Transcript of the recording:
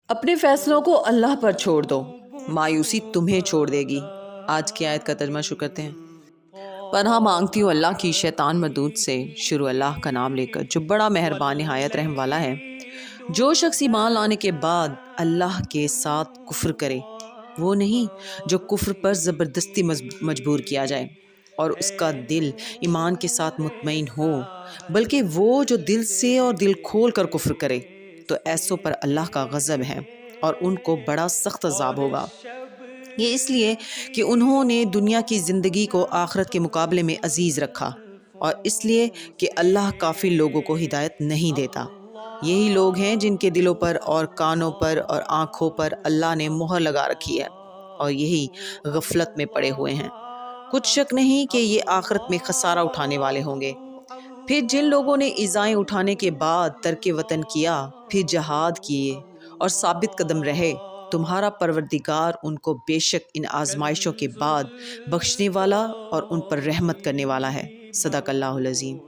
اپنے فیصلوں کو اللہ پر چھوڑ دو، مایوسی تمہیں چھوڑ دے گی۔ آج کی آیت کا ترجمہ شروع کرتے ہیں۔ پناہ مانگتی ہوں اللہ کی شیطان مردود سے، شروع اللہ کا نام لے کر جو بڑا مہربان نہایت رحم والا ہے۔ جو شخص ایمان لانے کے بعد اللہ کے ساتھ کفر کرے، وہ نہیں جو کفر پر زبردستی مجبور کیا جائے اور اس کا دل ایمان کے ساتھ مطمئن ہو، بلکہ وہ جو دل سے اور دل کھول کر کفر کرے تو ایسوں پر اللہ کا غضب ہے اور ان کو بڑا سخت عذاب ہوگا۔ یہ اس لیے کہ انہوں نے دنیا کی زندگی کو آخرت کے مقابلے میں عزیز رکھا، اور اس لیے کہ اللہ کافر لوگوں کو ہدایت نہیں دیتا۔ یہی لوگ ہیں جن کے دلوں پر اور کانوں پر اور آنکھوں پر اللہ نے مہر لگا رکھی ہے، اور یہی غفلت میں پڑے ہوئے ہیں۔ کچھ شک نہیں کہ یہ آخرت میں خسارہ اٹھانے والے ہوں گے۔ پھر جن لوگوں نے ایذائیں اٹھانے کے بعد ترک وطن کیا، پھر جہاد کیے اور ثابت قدم رہے، تمہارا پروردگار ان کو بے شک ان آزمائشوں کے بعد بخشنے والا اور ان پر رحمت کرنے والا ہے۔ صدق اللہ العظیم۔